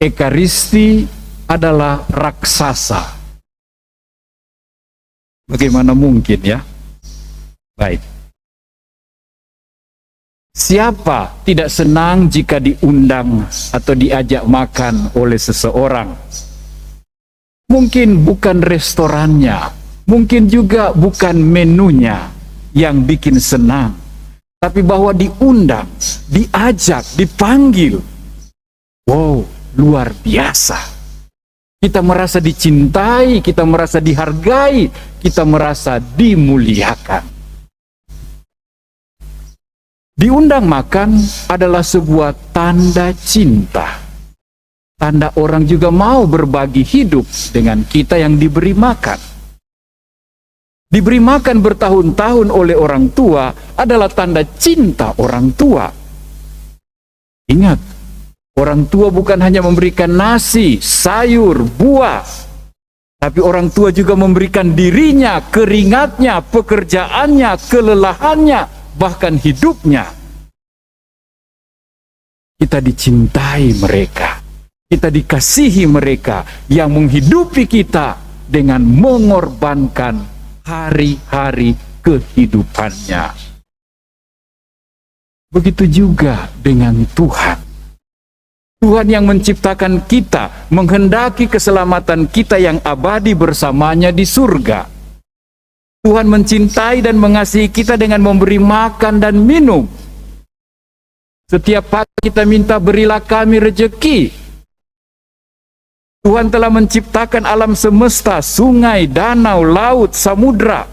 Ekaristi adalah raksasa. Bagaimana mungkin ya? Baik. Siapa tidak senang jika diundang atau diajak makan oleh seseorang? Mungkin bukan restorannya, mungkin juga bukan menunya yang bikin senang, tapi bahwa diundang, diajak, dipanggil. Wow, luar biasa. Kita merasa dicintai, kita merasa dihargai, kita merasa dimuliakan. Diundang makan adalah sebuah tanda cinta. Tanda orang juga mau berbagi hidup dengan kita yang diberi makan. Diberi makan bertahun-tahun oleh orang tua adalah tanda cinta orang tua. Ingat, orang tua bukan hanya memberikan nasi, sayur, buah, tapi orang tua juga memberikan dirinya, keringatnya, pekerjaannya, kelelahannya, bahkan hidupnya. Kita dicintai mereka, kita dikasihi mereka yang menghidupi kita dengan mengorbankan hari-hari kehidupannya. Begitu juga dengan Tuhan. Tuhan yang menciptakan kita, menghendaki keselamatan kita yang abadi bersamanya di surga. Tuhan mencintai dan mengasihi kita dengan memberi makan dan minum. Setiap pagi kita minta, berilah kami rejeki. Tuhan telah menciptakan alam semesta, sungai, danau, laut, samudra,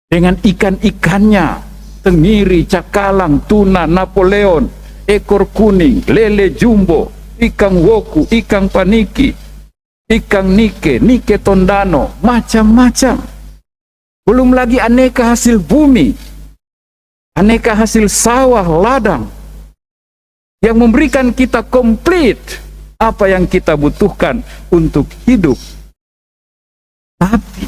dengan ikan-ikannya, tenggiri, cakalang, tuna, Napoleon, ekor kuning, lele jumbo, ikan woku, ikan paniki, ikan nike, nike tondano, macam-macam. Belum lagi aneka hasil bumi, aneka hasil sawah, ladang, yang memberikan kita komplit apa yang kita butuhkan untuk hidup. Tapi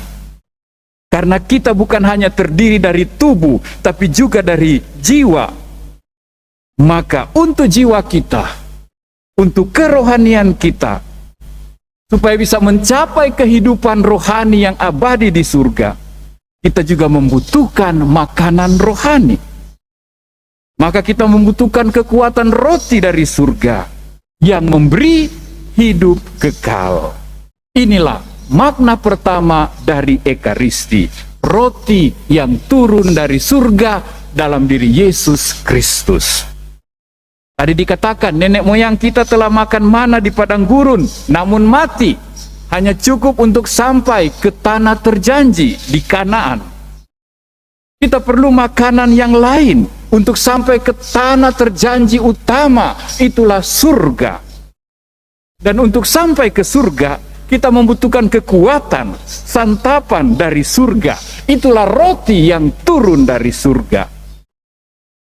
karena kita bukan hanya terdiri dari tubuh, tapi juga dari jiwa, maka untuk jiwa kita, untuk kerohanian kita, supaya bisa mencapai kehidupan rohani yang abadi di surga, kita juga membutuhkan makanan rohani. Maka kita membutuhkan kekuatan roti dari surga yang memberi hidup kekal. Inilah makna pertama dari Ekaristi, roti yang turun dari surga dalam diri Yesus Kristus. Tadi dikatakan nenek moyang kita telah makan mana di padang gurun, namun mati. Hanya cukup untuk sampai ke tanah terjanji di Kanaan. Kita perlu makanan yang lain untuk sampai ke tanah terjanji utama, itulah surga. Dan untuk sampai ke surga, kita membutuhkan kekuatan, santapan dari surga. Itulah roti yang turun dari surga.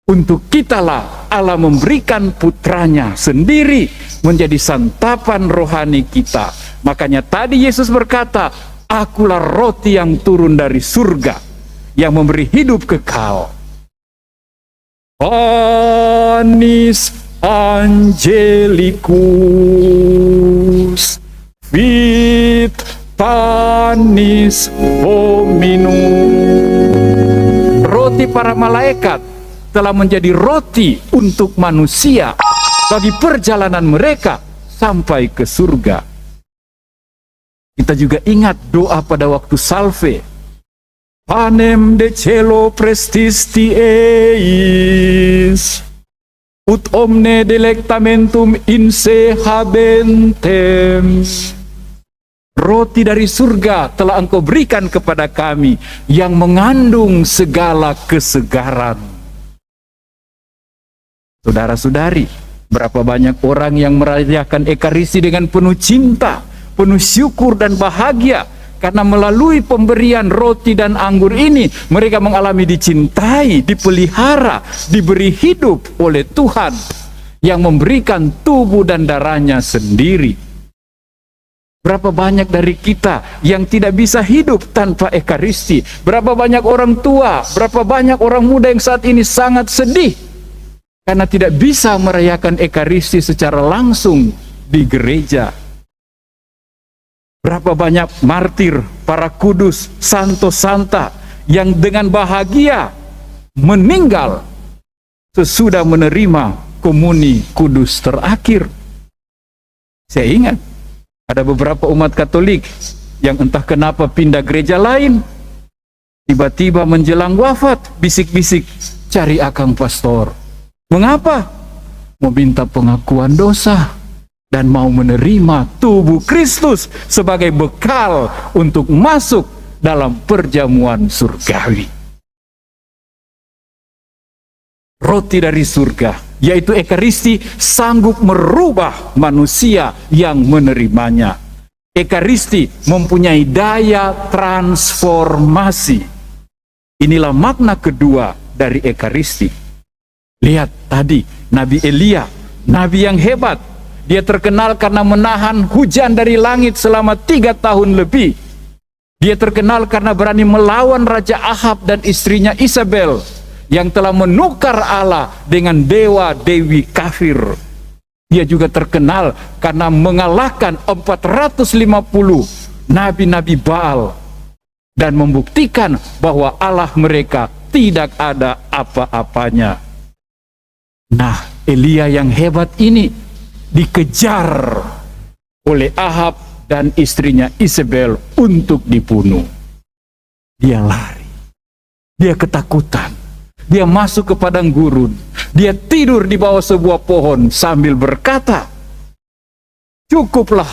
Untuk kitalah Allah memberikan putranya sendiri menjadi santapan rohani kita. Makanya tadi Yesus berkata, akulah roti yang turun dari surga, yang memberi hidup kekal. Anis angelicus fit panis hominum. Roti para malaikat telah menjadi roti untuk manusia bagi perjalanan mereka sampai ke surga. Kita juga ingat doa pada waktu salve. Panem de celo prestisti eis, ut omne delectamentum in se habentem. Roti dari surga telah Engkau berikan kepada kami yang mengandung segala kesegaran. Saudara-saudari, berapa banyak orang yang merayakan Ekaristi dengan penuh cinta, penuh syukur dan bahagia, karena melalui pemberian roti dan anggur ini mereka mengalami dicintai, dipelihara, diberi hidup oleh Tuhan yang memberikan tubuh dan darahnya sendiri. Berapa banyak dari kita yang tidak bisa hidup tanpa Ekaristi? Berapa banyak orang tua, berapa banyak orang muda yang saat ini sangat sedih karena tidak bisa merayakan Ekaristi secara langsung di gereja. Berapa banyak martir, para kudus, santo-santa yang dengan bahagia meninggal sesudah menerima komuni kudus terakhir. Saya ingat ada beberapa umat Katolik yang entah kenapa pindah gereja lain, tiba-tiba menjelang wafat bisik-bisik, cari akang pastor. Mengapa? Meminta pengakuan dosa dan mau menerima tubuh Kristus sebagai bekal untuk masuk dalam perjamuan surgawi. Roti dari surga, yaitu Ekaristi, sanggup merubah manusia yang menerimanya. Ekaristi mempunyai daya transformasi. Inilah makna kedua dari Ekaristi. Lihat tadi, Nabi Elia, nabi yang hebat. Dia terkenal karena menahan hujan dari langit selama 3 tahun lebih. Dia terkenal karena berani melawan Raja Ahab dan istrinya Isabel yang telah menukar Allah dengan dewa-dewi kafir. Dia juga terkenal karena mengalahkan 450 nabi-nabi Baal dan membuktikan bahwa Allah mereka tidak ada apa-apanya. Nah, Elia yang hebat ini dikejar oleh Ahab dan istrinya Isabel untuk dibunuh. Dia lari, dia ketakutan, dia masuk ke padang gurun, dia tidur di bawah sebuah pohon sambil berkata, "Cukuplah,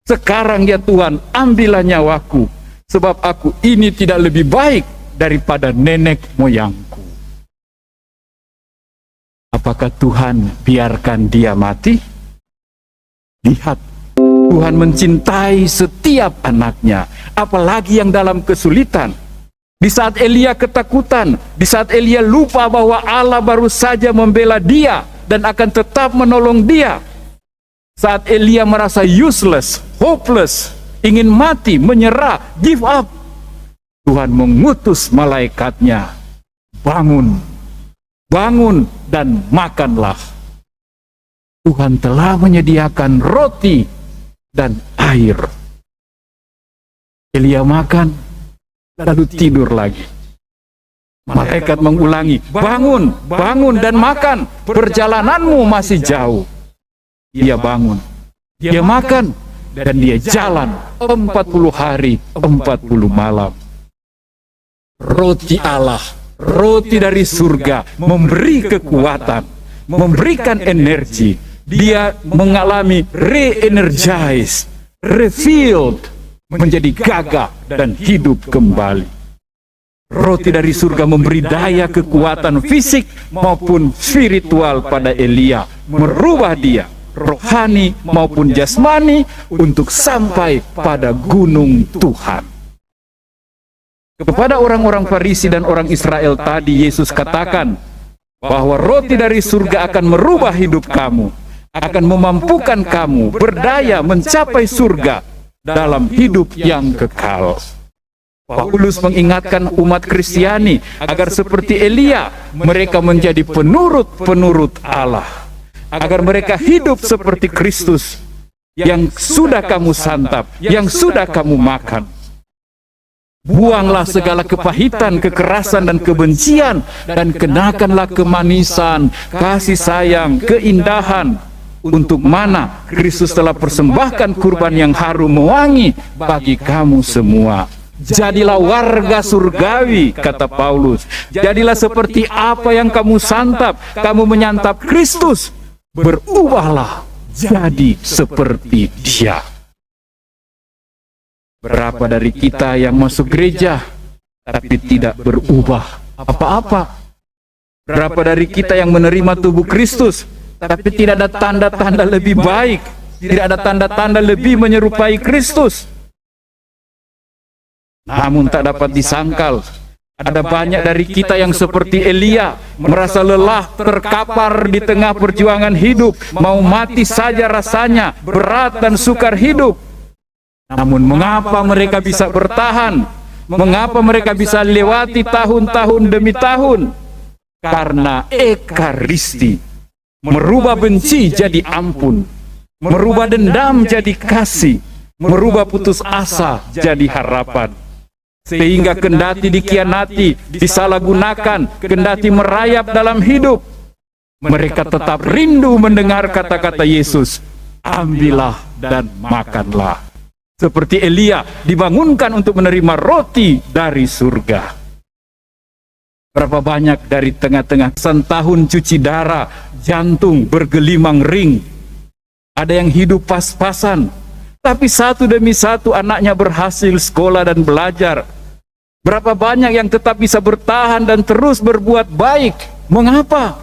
sekarang ya Tuhan, ambillah nyawaku, sebab aku ini tidak lebih baik daripada nenek moyangku." Apakah Tuhan biarkan dia mati? Lihat, Tuhan mencintai setiap anaknya, apalagi yang dalam kesulitan. Di saat Elia ketakutan, di saat Elia lupa bahwa Allah baru saja membela dia dan akan tetap menolong dia. Saat Elia merasa useless, hopeless, ingin mati, menyerah, give up, Tuhan mengutus malaikatnya, "Bangun, bangun dan makanlah." Tuhan telah menyediakan roti dan air. Elia makan, lalu tidur lagi. Malaikat mengulangi, "Bangun, bangun dan makan, perjalananmu masih jauh." Dia bangun, dia makan, dan dia jalan 40 hari, 40 malam. Roti Allah, roti dari surga, memberi kekuatan, memberikan energi. Dia mengalami re-energized, refilled, menjadi gagah dan hidup kembali. Roti dari surga memberi daya kekuatan fisik maupun spiritual pada Elia, merubah dia, rohani maupun jasmani, untuk sampai pada gunung Tuhan. Kepada orang-orang Farisi dan orang Israel tadi, Yesus katakan bahwa roti dari surga akan merubah hidup kamu, akan memampukan kamu berdaya mencapai surga dalam hidup yang kekal. Paulus mengingatkan umat Kristiani agar seperti Elia, mereka menjadi penurut-penurut Allah, agar mereka hidup seperti Kristus yang sudah kamu santap, yang sudah kamu makan. Buanglah segala kepahitan, kekerasan, dan kebencian, dan kenakanlah kemanisan, kasih sayang, keindahan, untuk mana Kristus telah persembahkan kurban yang harum mewangi bagi kamu semua. Jadilah warga surgawi, kata Paulus. Jadilah seperti apa yang kamu santap. Kamu menyantap Kristus, berubahlah jadi seperti Dia. Berapa dari kita yang masuk gereja tapi tidak berubah apa-apa? Berapa dari kita yang menerima tubuh Kristus tapi tidak ada tanda-tanda lebih baik, tidak ada tanda-tanda lebih menyerupai Kristus? Namun tak dapat disangkal, ada banyak dari kita yang seperti Elia, merasa lelah, terkapar di tengah perjuangan hidup, mau mati saja rasanya, berat dan sukar hidup. Namun mengapa mereka bisa bertahan? Mengapa mereka bisa lewati tahun-tahun demi tahun? Karena ekaristi merubah benci jadi ampun, merubah dendam jadi kasih, merubah putus asa jadi harapan. Sehingga kendati dikhianati, disalahgunakan, kendati merayap dalam hidup, mereka tetap rindu mendengar kata-kata Yesus, ambillah dan makanlah. Seperti Elia dibangunkan untuk menerima roti dari surga. Berapa banyak dari tengah-tengah setahun cuci darah, jantung bergelimang ring. Ada yang hidup pas-pasan, tapi satu demi satu anaknya berhasil sekolah dan belajar. Berapa banyak yang tetap bisa bertahan dan terus berbuat baik. Mengapa?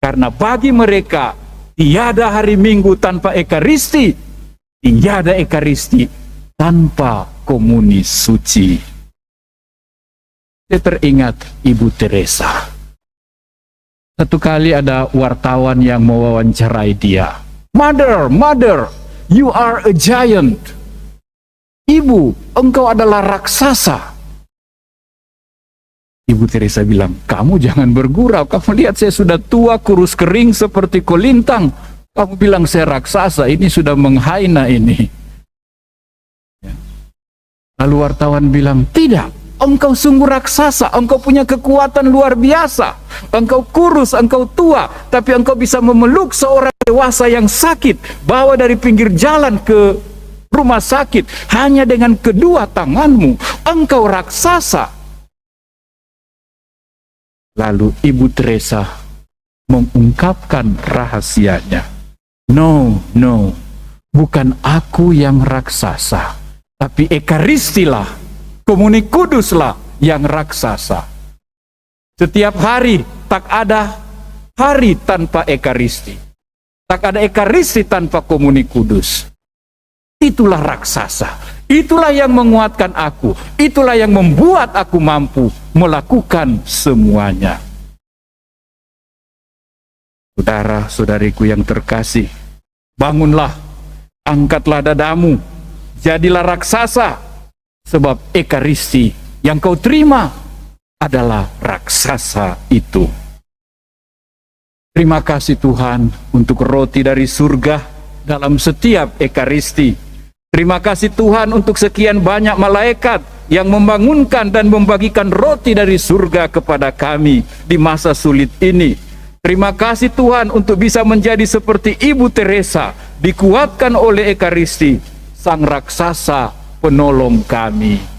Karena bagi mereka tiada hari Minggu tanpa ekaristi, tiada ekaristi tanpa komuni suci. Saya teringat Ibu Teresa. Satu kali ada wartawan yang mewawancarai dia. Mother, you are a giant. Ibu, engkau adalah raksasa. Ibu Teresa bilang, kamu jangan bergurau. Kamu lihat saya sudah tua, kurus kering seperti kolintang. Kamu bilang saya raksasa, ini sudah menghina ini. Lalu wartawan bilang, tidak. Engkau sungguh raksasa, engkau punya kekuatan luar biasa. Engkau kurus, engkau tua, tapi engkau bisa memeluk seorang dewasa yang sakit, bawa dari pinggir jalan ke rumah sakit, hanya dengan kedua tanganmu. Engkau raksasa. Lalu Ibu Teresa mengungkapkan rahasianya. No, bukan aku yang raksasa, tapi ekaristilah, komuni kuduslah yang raksasa. Setiap hari tak ada hari tanpa ekaristi. Tak ada ekaristi tanpa komuni kudus. Itulah raksasa. Itulah yang menguatkan aku. Itulah yang membuat aku mampu melakukan semuanya. Saudara-saudariku yang terkasih, bangunlah, angkatlah dadamu, jadilah raksasa. Sebab ekaristi yang kau terima adalah raksasa itu. Terima kasih Tuhan untuk roti dari surga dalam setiap ekaristi. Terima kasih Tuhan untuk sekian banyak malaikat yang membangunkan dan membagikan roti dari surga kepada kami di masa sulit ini. Terima kasih Tuhan untuk bisa menjadi seperti Ibu Teresa, dikuatkan oleh ekaristi, sang raksasa penolong kami.